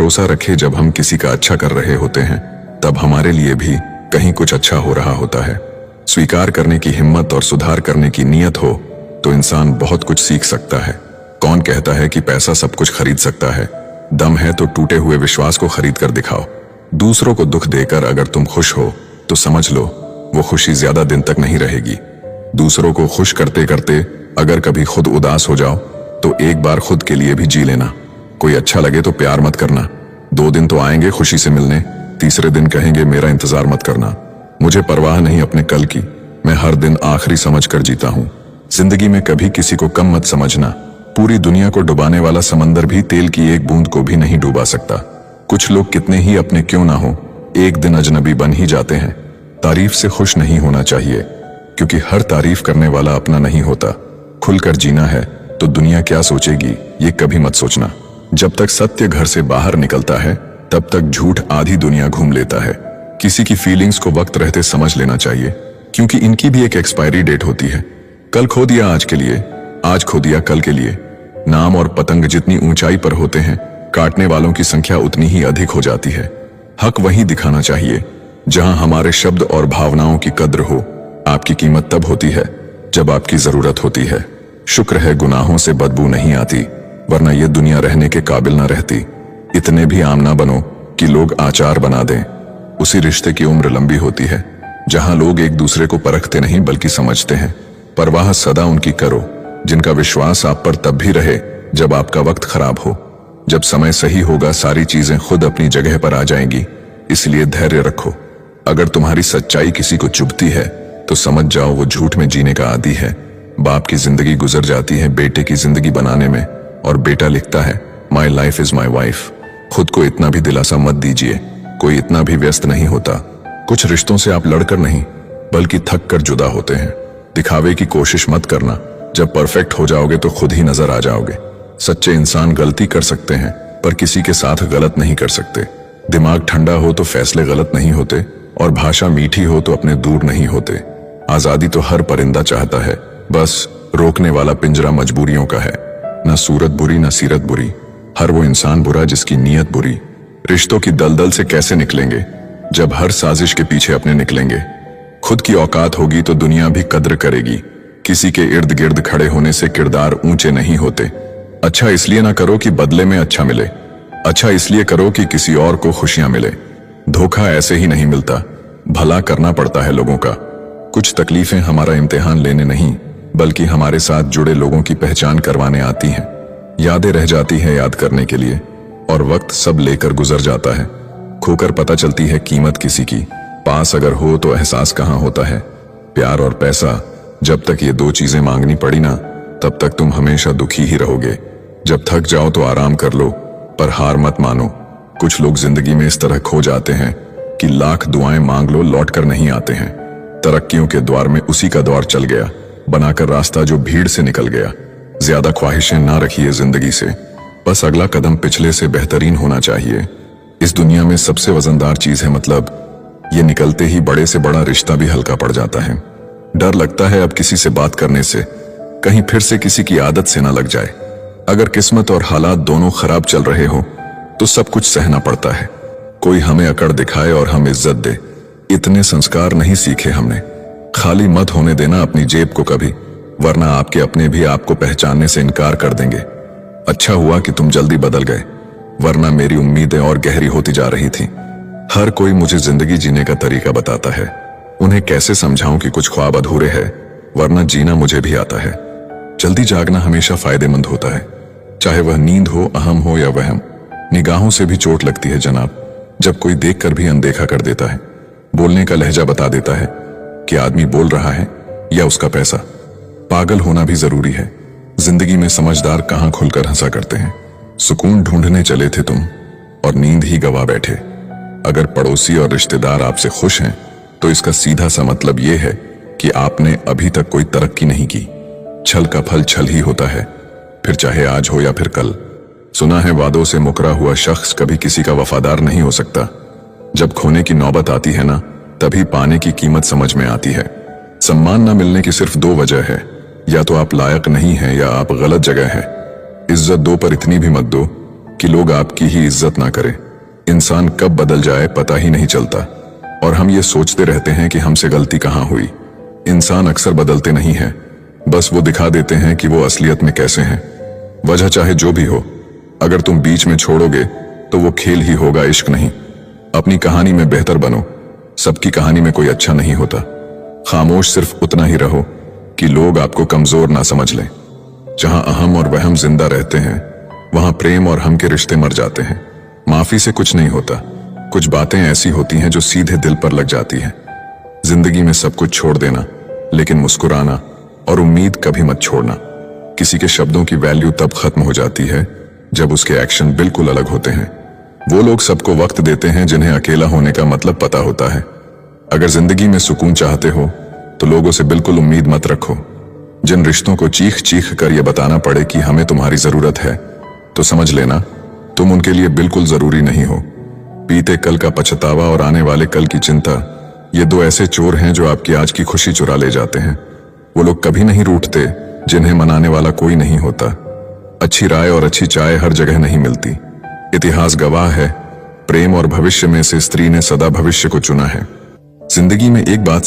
भरोसा रखे जब हम किसी का अच्छा कर रहे होते हैं तब हमारे लिए भी कहीं कुछ अच्छा हो रहा होता है। स्वीकार करने की हिम्मत और सुधार करने की नीयत हो तो इंसान बहुत कुछ सीख सकता है। कौन कहता है कि पैसा सब कुछ खरीद सकता है? दम है तो टूटे हुए विश्वास को खरीद कर दिखाओ। दूसरों को दुख देकर अगर तुम खुश हो तो समझ लो वो खुशी ज्यादा दिन तक नहीं रहेगी। दूसरों को खुश करते करते अगर कभी खुद उदास हो जाओ तो एक बार खुद के लिए भी जी लेना। कोई अच्छा लगे तो प्यार मत करना। 2 दिन तो आएंगे खुशी से मिलने, तीसरे दिन कहेंगे मेरा इंतजार मत करना। मुझे परवाह नहीं अपने कल की, मैं हर दिन आखिरी समझकर जीता हूँ। जिंदगी में कभी किसी को कम मत समझना। पूरी दुनिया को डुबाने वाला समंदर भी तेल की एक बूंद को भी नहीं डुबा सकता। कुछ लोग कितने ही अपने क्यों ना हो एक दिन अजनबी बन ही जाते हैं। तारीफ से खुश नहीं होना चाहिए क्योंकि हर तारीफ करने वाला अपना नहीं होता। खुलकर जीना है तो दुनिया क्या सोचेगी ये कभी मत सोचना। जब तक सत्य घर से बाहर निकलता है तब तक झूठ आधी दुनिया घूम लेता है। किसी की फीलिंग्स को वक्त रहते समझ लेना चाहिए क्योंकि इनकी भी एक एक्सपायरी डेट होती है। कल खो दिया आज के लिए, आज खो दिया कल के लिए। नाम और पतंग जितनी ऊंचाई पर होते हैं काटने वालों की संख्या उतनी ही अधिक हो जाती है। हक वहीं दिखाना चाहिए जहां हमारे शब्द और भावनाओं की कद्र हो। आपकी कीमत तब होती है जब आपकी जरूरत होती है। शुक्र है गुनाहों से बदबू नहीं आती वरना ये दुनिया रहने के काबिल न रहती। इतने भी आम ना बनो कि लोग आचार बना दें। उसी रिश्ते की उम्र लंबी होती है जहां लोग एक दूसरे को परखते नहीं बल्कि समझते हैं। परवाह सदा उनकी करो जिनका विश्वास आप पर तब भी रहे जब आपका वक्त खराब हो। जब समय सही होगा सारी चीजें खुद अपनी जगह पर आ जाएंगी, इसलिए धैर्य रखो। अगर तुम्हारी सच्चाई किसी को चुभती है तो समझ जाओ वो झूठ में जीने का आदी है। बाप की जिंदगी गुजर जाती है बेटे की जिंदगी बनाने में और बेटा लिखता है my life is my wife. खुद को इतना भी दिलासा मत दीजिए, कोई इतना भी व्यस्त नहीं होता। कुछ रिश्तों से आप लड़कर नहीं बल्कि थक कर जुदा होते हैं। दिखावे की कोशिश मत करना, जब परफेक्ट हो जाओगे तो खुद ही नजर आ जाओगे। सच्चे इंसान गलती कर सकते हैं पर किसी के साथ गलत नहीं कर सकते। दिमाग ठंडा हो तो फैसले गलत नहीं होते और भाषा मीठी हो तो अपने दूर नहीं होते। आजादी तो हर परिंदा चाहता है, बस रोकने वाला पिंजरा मजबूरियों का है। न सूरत बुरी न सीरत बुरी, हर वो इंसान बुरा जिसकी नीयत बुरी। रिश्तों की दलदल से कैसे निकलेंगे जब हर साजिश के पीछे अपने निकलेंगे। खुद की औकात होगी तो दुनिया भी कद्र करेगी। किसी के इर्द गिर्द खड़े होने से किरदार ऊंचे नहीं होते। अच्छा इसलिए ना करो कि बदले में अच्छा मिले, अच्छा इसलिए करो कि किसी और को खुशियां मिले। धोखा ऐसे ही नहीं मिलता, भला करना पड़ता है लोगों का। कुछ तकलीफें हमारा इम्तिहान लेने नहीं बल्कि हमारे साथ जुड़े लोगों की पहचान करवाने आती हैं। यादें रह जाती हैं याद करने के लिए और वक्त सब लेकर गुजर जाता है। खोकर पता चलती है कीमत किसी की, पास अगर हो तो एहसास कहाँ होता है। प्यार और पैसा, जब तक ये 2 चीजें मांगनी पड़ी ना तब तक तुम हमेशा दुखी ही रहोगे। जब थक जाओ तो आराम कर लो पर हार मत मानो। कुछ लोग जिंदगी में इस तरह खो जाते हैं कि लाख दुआएं मांग लो लौट कर नहीं आते हैं। तरक्कियों के द्वार में उसी का द्वार चल गया, बनाकर रास्ता जो भीड़ से निकल गया। ज्यादा ख्वाहिशें ना रखिए जिंदगी से, बस अगला कदम पिछले से बेहतरीन होना चाहिए। इस दुनिया में सबसे वजनदार चीज है मतलब। ये निकलते ही बड़े से बड़ा रिश्ता भी हल्का पड़ जाता है। डर लगता है अब किसी से बात करने से, कहीं फिर से किसी की आदत से ना लग जाए। अगर किस्मत और हालात दोनों खराब चल रहे हो तो सब कुछ सहना पड़ता है। कोई हमें अकड़ दिखाए और हम इज्जत दे, इतने संस्कार नहीं सीखे हमने। खाली मत होने देना अपनी जेब को कभी, वरना आपके अपने भी आपको पहचानने से इनकार कर देंगे। अच्छा हुआ कि तुम जल्दी बदल गए, वरना मेरी उम्मीदें और गहरी होती जा रही थी। हर कोई मुझे जिंदगी जीने का तरीका बताता है, उन्हें कैसे समझाऊं कि कुछ ख्वाब अधूरे हैं, वरना जीना मुझे भी आता है। जल्दी जागना हमेशा फायदेमंद होता है, चाहे वह नींद हो, अहम हो या वहम। निगाहों से भी चोट लगती है जनाब, जब कोई देखकर भी अनदेखा कर देता है। बोलने का लहजा बता देता है कि आदमी बोल रहा है या उसका पैसा। पागल होना भी जरूरी है, जिंदगी में समझदार कहां खुलकर हंसा करते हैं। सुकून ढूंढने चले थे तुम और नींद ही गवा बैठे। अगर पड़ोसी और रिश्तेदार आपसे खुश हैं तो इसका सीधा सा मतलब यह है कि आपने अभी तक कोई तरक्की नहीं की। छल का फल छल ही होता है, फिर चाहे आज हो या फिर कल। सुना है वादों से मुकरा हुआ शख्स कभी किसी का वफादार नहीं हो सकता। जब खोने की नौबत आती है ना, तभी पाने की कीमत समझ में आती है। सम्मान न मिलने की सिर्फ 2 वजह है, या तो आप लायक नहीं हैं या आप गलत जगह हैं। इज्जत दो पर इतनी भी मत दो कि लोग आपकी ही इज्जत ना करें। इंसान कब बदल जाए पता ही नहीं चलता, और हम ये सोचते रहते हैं कि हमसे गलती कहाँ हुई। इंसान अक्सर बदलते नहीं हैं, बस वो दिखा देते हैं कि वो असलियत में कैसे हैं। वजह चाहे जो भी हो, अगर तुम बीच में छोड़ोगे तो वो खेल ही होगा, इश्क नहीं। अपनी कहानी में बेहतर बनो, सबकी कहानी में कोई अच्छा नहीं होता। खामोश सिर्फ उतना ही रहो कि लोग आपको कमजोर ना समझ लें। जहां अहम और वहम जिंदा रहते हैं, वहां प्रेम और हम के रिश्ते मर जाते हैं। माफी से कुछ नहीं होता, कुछ बातें ऐसी होती हैं जो सीधे दिल पर लग जाती हैं। जिंदगी में सब कुछ छोड़ देना, लेकिन मुस्कुराना और उम्मीद कभी मत छोड़ना। किसी के शब्दों की वैल्यू तब खत्म हो जाती है जब उसके एक्शन बिल्कुल अलग होते हैं। वो लोग सबको वक्त देते हैं जिन्हें अकेला होने का मतलब पता होता है। अगर जिंदगी में सुकून चाहते हो तो लोगों से बिल्कुल उम्मीद मत रखो। जिन रिश्तों को चीख चीख कर यह बताना पड़े कि हमें तुम्हारी जरूरत है, तो समझ लेना तुम उनके लिए बिल्कुल जरूरी नहीं हो। बीते कल का पछतावा और आने वाले कल की चिंता, ये दो ऐसे चोर हैं जो आपकी आज की खुशी चुरा ले जाते हैं। वो लोग कभी नहीं रूठते जिन्हें मनाने वाला कोई नहीं होता। अच्छी राय और अच्छी चाय हर जगह नहीं मिलती। इतिहास गवाह है, प्रेम और भविष्य में से स्त्री ने सदा भविष्य को चुना है। जिंदगी में एक बात